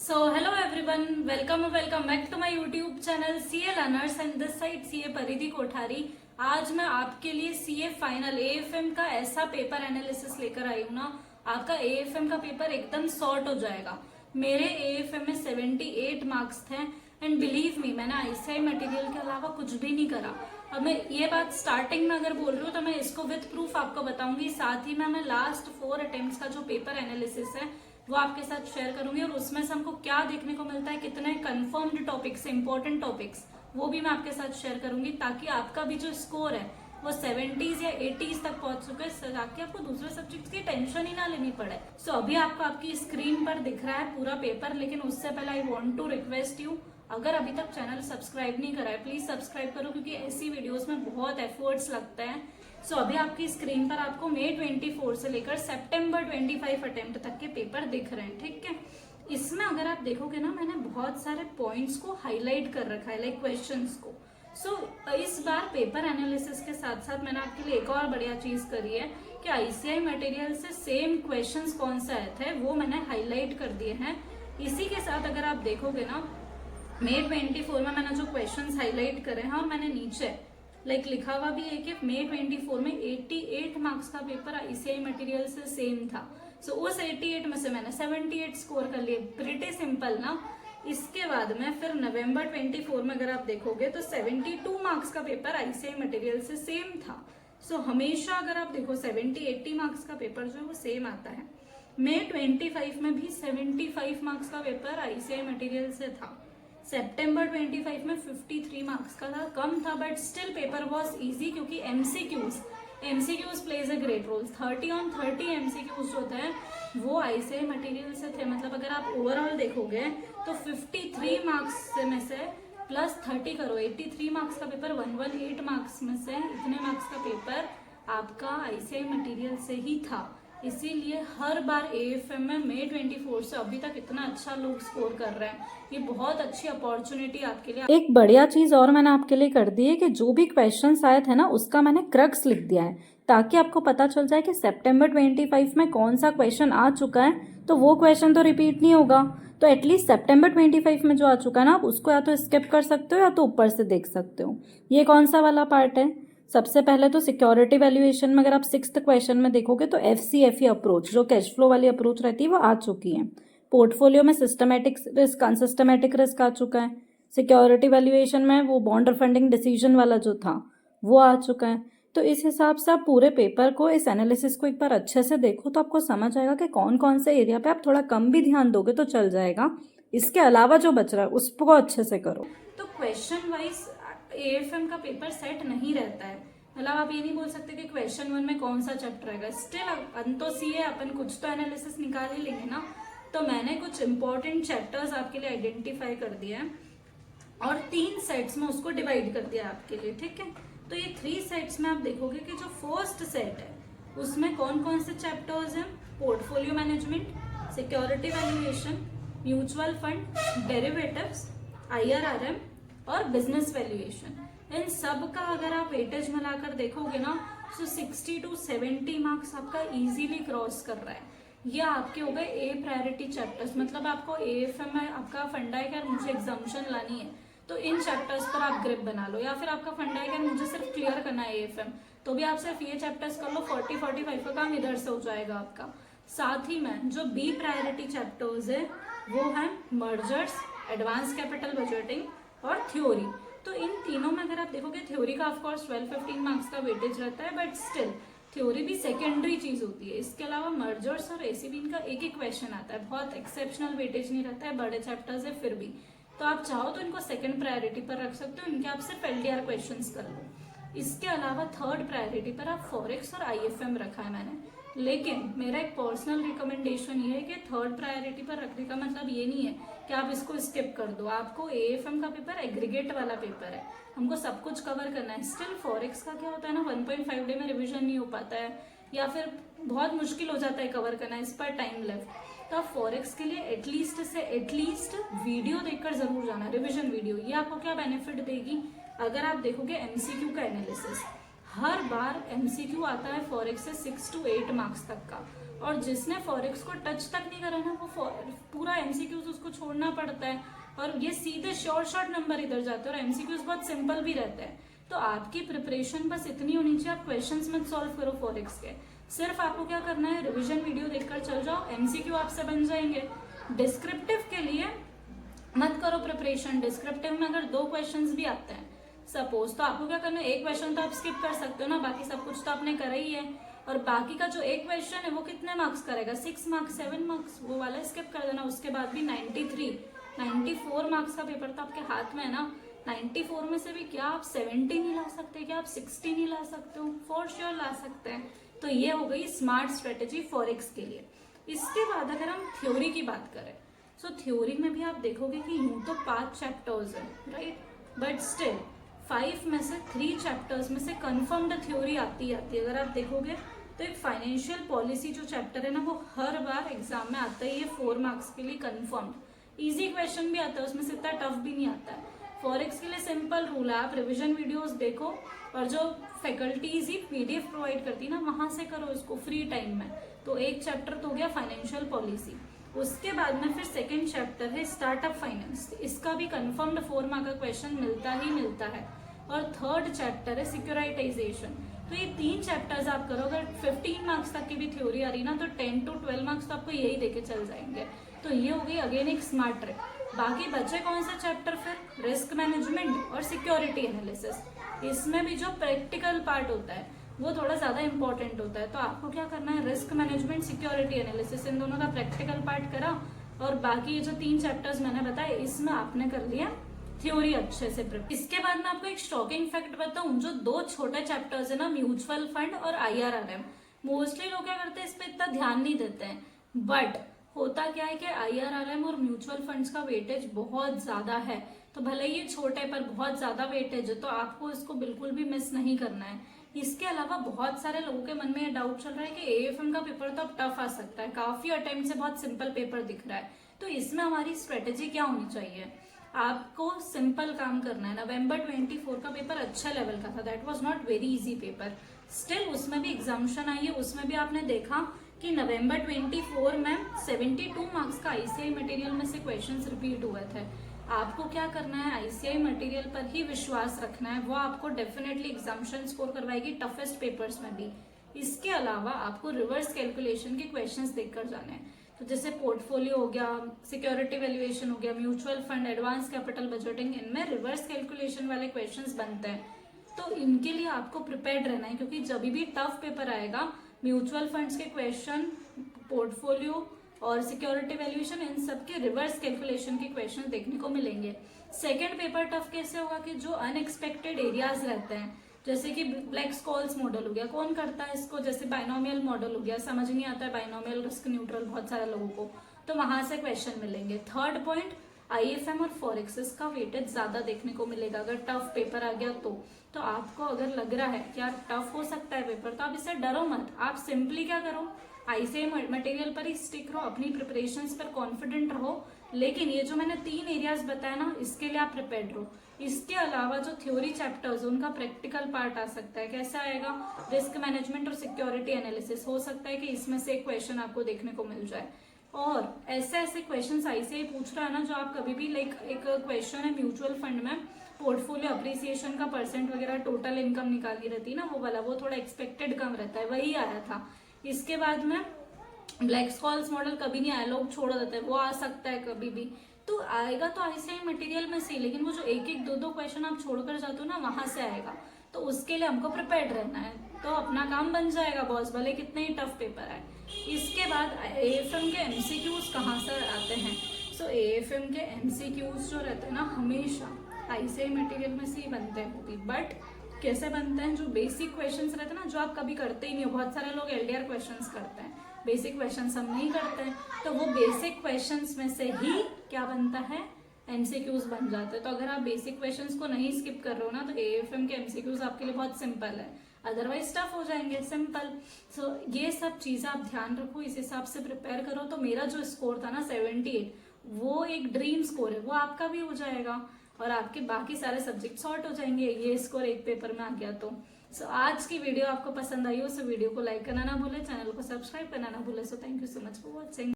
So hello everyone, welcome back to my YouTube channel CA Learners and this side CA परिधि कोठारी। आज मैं आपके लिए CA फाइनल AFM का ऐसा पेपर एनालिसिस लेकर आई हूँ ना, आपका AFM का पेपर एकदम सॉर्ट हो जाएगा। मेरे AFM में 78 मार्क्स थे एंड बिलीव मी, मैंने ICI मटेरियल के अलावा कुछ भी नहीं करा। अब मैं ये बात स्टार्टिंग में अगर बोल रही हूँ तो मैं इसको विद प्रूफ आपको बताऊंगी, साथ ही में मैं लास्ट 4 अटेम्प्ट्स का जो पेपर एनालिसिस है वो आपके साथ शेयर करूंगी और उसमें से हमको क्या देखने को मिलता है, कितने कंफर्म्ड टॉपिक्स, इंपॉर्टेंट टॉपिक्स, वो भी मैं आपके साथ शेयर करूंगी ताकि आपका भी जो स्कोर है वो 70s या 80s तक पहुंच चुके हैं, ताकि आपको दूसरे सब्जेक्ट्स की टेंशन ही ना लेनी पड़े। सो अभी आपको आपकी स्क्रीन पर दिख रहा है पूरा पेपर, लेकिन उससे पहले I want to request you, अगर अभी तक चैनल सब्सक्राइब नहीं करा है प्लीज सब्सक्राइब करो, क्योंकि ऐसी वीडियोस में बहुत एफर्ट्स लगते हैं। सो अभी आपकी स्क्रीन पर आपको मई 24 से लेकर सितंबर 25 अटेम्प्ट तक के पेपर दिख रहे हैं, ठीक है। इसमें अगर आप देखोगे ना, मैंने बहुत सारे पॉइंट्स को हाईलाइट कर रखा है, लाइक क्वेश्चंस को। सो इस बार पेपर एनालिसिस के साथ साथ मैंने आपके लिए एक और बढ़िया चीज करी है कि ICI मटेरियल से सेम क्वेश्चंस कौन से आए थे वो मैंने हाईलाइट कर दिए हैं। इसी के साथ अगर आप देखोगे ना, मई 24 में मैंने जो क्वेश्चंस हाईलाइट करे हैं और मैंने नीचे लिखा हुआ भी है कि मई 24 में 88 मार्क्स का पेपर ICI मटेरियल से सेम था। सो उस 88 में से मैंने 78 स्कोर कर लिए, प्रिटी सिंपल ना। इसके बाद में फिर नवंबर 24 में अगर आप देखोगे तो 72 मार्क्स का पेपर ICI मटेरियल से सेम था। सो हमेशा अगर आप देखो 70-80 मार्क्स का पेपर जो है वो सेम आता है। मई 25 में भी 75 मार्क्स का पेपर ICI मटेरियल से था। सितंबर 25 में 53 मार्क्स का था, कम था but still paper was easy, क्योंकि MCQs plays a great role. 30 on 30 MCQs होते हैं वो ICI मटेरियल से थे। मतलब अगर आप ओवरऑल देखोगे तो 53 मार्क्स में से प्लस 30 करो, 83 मार्क्स का पेपर, 118 मार्क्स में से इतने मार्क्स का पेपर आपका ICI मटेरियल से ही था। इसीलिए हर बार AFM में मई 24 से अभी तक इतना अच्छा लोग स्कोर कर रहे हैं। ये बहुत अच्छी अपॉर्चुनिटी आपके लिए। एक बढ़िया चीज और मैंने आपके लिए कर दी है कि जो भी क्वेश्चंस आए थे ना उसका मैंने क्रक्स लिख दिया है, ताकि आपको पता चल जाए कि सितंबर 25 में कौन सा क्वेश्चन आ चुका है, तो वो क्वेश्चन तो रिपीट नहीं होगा। तो एटलीस्ट सितंबर 25 में जो आ चुका है ना, आप उसको या तो स्किप कर सकते हो या तो ऊपर से देख सकते हो। ये कौन सा वाला पार्ट है? सबसे पहले तो सिक्योरिटी वैल्यूएशन में अगर आप 6th क्वेश्चन में देखोगे तो FCFE अप्रोच, जो कैश फ्लो वाली अप्रोच रहती है, वो आ चुकी है। पोर्टफोलियो में सिस्टमैटिक रिस्क, अनसिस्टमैटिक रिस्क आ चुका है। सिक्योरिटी वैल्यूएशन में वो बॉन्ड फंडिंग डिसीजन वाला जो था वो आ चुका है। तो इस हिसाब से आप पूरे पेपर को, इस एनालिसिस को एक बार अच्छे से देखो तो आपको समझ आएगा कि कौन कौन से एरिया पे आप थोड़ा कम भी ध्यान दोगे तो चल जाएगा। इसके अलावा जो बच रहा है उसको अच्छे से करो। तो क्वेश्चन वाइज AFM का पेपर सेट नहीं रहता है। मतलब आप ये नहीं बोल सकते कि क्वेश्चन 1 में कौन सा चैप्टर रहेगा, स्टिल अंतो CA अपन कुछ तो एनालिसिस निकाल ही लेंगे ना। तो मैंने कुछ इंपॉर्टेंट चैप्टर्स आपके लिए आइडेंटिफाई कर दिया है और 3 सेट्स में उसको डिवाइड कर दिया आपके लिए, ठीक है। तो ये 3 सेट्स में आप देखोगे कि जो फर्स्ट सेट है उसमें कौन कौन से चैप्टर्स हैं? Portfolio management, security valuation, mutual fund, derivatives, IRRM और बिजनेस वैल्यूएशन। इन सब का अगर आप वेटेज मिलाकर देखोगे ना तो 60 to 70 मार्क्स आपका इजीली क्रॉस कर रहा है। ये आपके हो गए A प्रायोरिटी चैप्टर्स। मतलब आपको AFM में आपका फंडा है कि मुझे एग्जाम्पशन लानी है तो इन चैप्टर्स पर आप ग्रिप बना लो, या फिर आपका फंडा है कि मुझे सिर्फ क्लियर करना है AFM, तो भी आप सिर्फ ये चैप्टर्स कर लो, 40-45 का काम इधर से हो जाएगा आपका। साथ ही में जो B प्रायोरिटी चैप्टर्स है वो है मर्जर्स, एडवांस कैपिटल बजटिंग और थ्योरी। तो इन तीनों में अगर आप देखोगे, थ्योरी का ऑफकोर्स 12-15 मार्क्स का वेटेज रहता है, बट स्टिल थ्योरी भी सेकेंडरी चीज होती है। इसके अलावा मर्जर्स और ACB इनका एक एक क्वेश्चन आता है, बहुत एक्सेप्शनल वेटेज नहीं रहता है, बड़े चैप्टर्स है फिर भी। तो आप चाहो तो इनको सेकंड प्रायोरिटी पर रख सकते हो, इनके आप सिर्फ LDR क्वेश्चंस कर लो। इसके अलावा थर्ड प्रायोरिटी पर आप फॉरेक्स और IFM रखा है मैंने, लेकिन मेरा एक पर्सनल रिकमेंडेशन ये है कि थर्ड प्रायोरिटी पर रखने का मतलब ये नहीं है कि आप इसको स्किप कर दो। आपको AFM का पेपर एग्रीगेट वाला पेपर है, हमको सब कुछ कवर करना है। स्टिल फॉरेक्स का क्या होता है ना, 1.5 डे में रिविजन नहीं हो पाता है या फिर बहुत मुश्किल हो जाता है कवर करना, इस पर टाइम लेफ्ट। तो आप फॉरेक्स के लिए एटलीस्ट वीडियो देखकर जरूर जाना, रिविजन वीडियो। ये आपको क्या बेनिफिट देगी? अगर आप देखोगे MCQ का एनालिसिस, हर बार MCQ आता है फॉरेक्स से 6 to 8 मार्क्स तक का, और जिसने फॉरेक्स को टच तक नहीं करा ना वो पूरा एमसीक्यूज उसको छोड़ना पड़ता है, और ये सीधे शॉर्ट नंबर इधर जाते हैं, और एमसीक्यूज बहुत सिंपल भी रहते हैं। तो आपकी प्रिपरेशन बस इतनी होनी चाहिए, आप क्वेश्चंस मत सॉल्व करो फॉरेक्स के, सिर्फ आपको क्या करना है, रिवीजन वीडियो देखकर चल जाओ, एमसीक्यू आपसे बन जाएंगे। डिस्क्रिप्टिव के लिए मत करो प्रिपरेशन, डिस्क्रिप्टिव में अगर 2 क्वेश्चंस भी आते हैं सपोज, तो आपको क्या करना है, एक क्वेश्चन तो आप स्किप कर सकते हो ना, बाकी सब कुछ तो आपने करा ही है, और बाकी का जो एक क्वेश्चन है वो कितने मार्क्स करेगा, 6 मार्क्स 7 मार्क्स, वो वाला स्किप कर देना। उसके बाद भी 94 मार्क्स का पेपर तो आपके हाथ में है ना, 94 में से भी क्या आप 70 नहीं ला सकते, क्या आप 60 नहीं ला सकते हो, फॉर श्योर ला सकते हैं। तो ये हो गई स्मार्ट स्ट्रेटेजी फॉरेक्स के लिए। इसके बाद अगर हम थ्योरी की बात करें, सो थ्योरी में भी आप देखोगे कि यूं तो 5 चैप्टर्स है, राइट, बट स्टिल 5 में से 3 चैप्टर्स में से कंफर्म्ड थ्योरी आती है। अगर आप देखोगे तो एक फाइनेंशियल पॉलिसी जो चैप्टर है ना, वो हर बार एग्जाम में आता ही है 4 मार्क्स के लिए कंफर्म्ड। इजी क्वेश्चन भी आता है उसमें से, इतना टफ भी नहीं आता है। फॉरेक्स के लिए सिंपल रूल है, आप रिविजन वीडियोस देखो, और जो फैकल्टीज ही पीडीएफ प्रोवाइड करती है ना, वहां से करो इसको फ्री टाइम में। तो एक चैप्टर तो हो गया फाइनेंशियल पॉलिसी। उसके बाद में फिर सेकेंड चैप्टर है स्टार्टअप फाइनेंस, इसका भी कंफर्म्ड 4 मार्क का क्वेश्चन मिलता ही मिलता है। और थर्ड चैप्टर है सिक्योराइटाइजेशन। तो ये 3 चैप्टर्स आप करो, अगर 15 मार्क्स तक की भी थ्योरी आ रही ना, तो 10 to 12 मार्क्स तो आपको यही देके चल जाएंगे। तो ये हो गई अगेन एक स्मार्ट ट्रिक। बाकी बचे कौन सा चैप्टर फिर, रिस्क मैनेजमेंट और सिक्योरिटी एनालिसिस। इसमें भी जो प्रैक्टिकल पार्ट होता है वो थोड़ा ज्यादा इंपॉर्टेंट होता है। तो आपको क्या करना है, रिस्क मैनेजमेंट, सिक्योरिटी एनालिसिस, इन दोनों का प्रैक्टिकल पार्ट करा, और बाकी ये जो 3 चैप्टर्स मैंने बताए इसमें आपने कर लिया थ्योरी अच्छे से प्रिपेयर। इसके बाद मैं आपको एक शॉकिंग फैक्ट बताऊं, जो 2 छोटे चैप्टर्स है ना, म्यूचुअल फंड और IRRM, मोस्टली लोग क्या करते हैं इस पे इतना ध्यान नहीं देते हैं, बट होता क्या है कि IRRM और म्यूचुअल फंड्स का वेटेज बहुत ज्यादा है। तो भले ये छोटे पर बहुत ज्यादा वेटेज है, तो आपको इसको बिल्कुल भी मिस नहीं करना है। इसके अलावा बहुत सारे लोगों के मन में ये डाउट चल रहा है कि AFM का पेपर तो अब टफ आ सकता है, काफी अटेम्प्ट से बहुत सिंपल पेपर दिख रहा है। तो इसमें हमारी स्ट्रेटेजी क्या होनी चाहिए, आपको सिंपल काम करना है। नवंबर 24 का पेपर अच्छा लेवल का था, that was not very easy paper, still उसमें भी एग्जामिशन आई है, उसमें भी आपने देखा कि नवंबर 24 में 72 मार्क्स का ICI मटेरियल में से क्वेश्चंस रिपीट हुए थे। आपको क्या करना है, ICI मटेरियल पर ही विश्वास रखना है, वो आपको डेफिनेटली एग्जामिशन स्कोर करवाएगी टफेस्ट पेपर्स में भी। इसके अलावा आपको रिवर्स कैलकुलेशन के क्वेश्चंस देखकर जाने हैं। तो जैसे पोर्टफोलियो हो गया, सिक्योरिटी वैल्यूएशन हो गया, mutual fund, advance capital budgeting, इनमें रिवर्स कैलकुलेशन वाले क्वेश्चंस बनते हैं। तो इनके लिए आपको प्रिपेयर्ड रहना है, क्योंकि जब भी टफ पेपर आएगा म्यूचुअल फंड्स के क्वेश्चन, पोर्टफोलियो और सिक्योरिटी वैल्यूएशन, इन सब के रिवर्स कैलकुलेशन के क्वेश्चन देखने को मिलेंगे। सेकेंड पेपर टफ कैसे होगा कि जो अनएक्सपेक्टेड एरियाज रहते हैं, जैसे कि ब्लैक स्कॉल्स मॉडल हो गया, कौन करता है इसको, जैसे बाइनोमियल मॉडल हो गया, समझ नहीं आता है बाइनोमियल रिस्क न्यूट्रल बहुत सारे लोगों को, तो वहां से क्वेश्चन मिलेंगे। थर्ड पॉइंट, IFM और फॉरेक्स का वेटेज ज्यादा देखने को मिलेगा अगर टफ पेपर आ गया तो आपको अगर लग रहा है कि यार टफ हो सकता है पेपर, तो आप इससे डरो मत, आप सिंपली क्या करो, ICI मटेरियल पर ही स्टिक रहो, अपनी प्रिपरेशंस पर कॉन्फिडेंट रहो। लेकिन ये जो मैंने 3 एरियाज बताया ना, इसके लिए आप प्रिपेयर्ड रहो। इसके अलावा जो थ्योरी चैप्टर्स उनका प्रैक्टिकल पार्ट आ सकता है, कैसा आएगा, रिस्क मैनेजमेंट और सिक्योरिटी एनालिसिस, हो सकता है कि इसमें से एक क्वेश्चन आपको देखने को मिल जाए। और ऐसे ऐसे क्वेश्चन ICI पूछ रहा है ना, जो आप कभी भी लाइक एक क्वेश्चन है म्यूचुअल फंड में पोर्टफोलियो अप्रिसिएशन का परसेंट वगैरह टोटल इनकम निकालनी रहती है ना, वो वाला, वो थोड़ा एक्सपेक्टेड कम रहता है, वही आया था। इसके बाद में ब्लैक स्कॉल्स मॉडल कभी नहीं आया, लोग छोड़ देते हैं, वो आ सकता है कभी भी, तो आएगा तो ICI मटेरियल में से, लेकिन वो जो एक एक दो क्वेश्चन आप छोड़कर जाते हो ना, वहां से आएगा। तो उसके लिए हमको प्रिपेयर्ड रहना है, तो अपना काम बन जाएगा बॉस, भले कितने ही टफ पेपर आए। इसके बाद AFM के MCQs कहाँ से आते हैं, सो AFM के MCQs जो रहते हैं ना, हमेशा ICI मटेरियल में से ही बनते हैं वो भी, बट कैसे बनते हैं, जो बेसिक क्वेश्चंस रहते हैं ना, जो आप कभी करते ही नहीं हो, बहुत सारे लोग LDR क्वेश्चंस करते हैं, बेसिक क्वेश्चंस हम नहीं करते हैं, तो वो बेसिक क्वेश्चंस में से ही क्या बनता है, MCQs बन जाते हैं। तो अगर आप बेसिक क्वेश्चंस को नहीं स्किप कर रहे हो ना, तो AFM के MCQs आपके लिए बहुत सिंपल है, अदरवाइज टफ हो जाएंगे, सिंपल। सो ये सब चीजें आप ध्यान रखो, इस हिसाब से प्रिपेयर करो। तो मेरा जो स्कोर था ना 78, वो एक ड्रीम स्कोर है, वो आपका भी हो जाएगा, और आपके बाकी सारे सब्जेक्ट सॉर्ट हो जाएंगे, ये स्कोर एक पेपर में आ गया तो। सो आज की वीडियो आपको पसंद आई हो, सो वीडियो को लाइक करना ना भूले, चैनल को सब्सक्राइब करना ना भूले। So thank you so much for watching.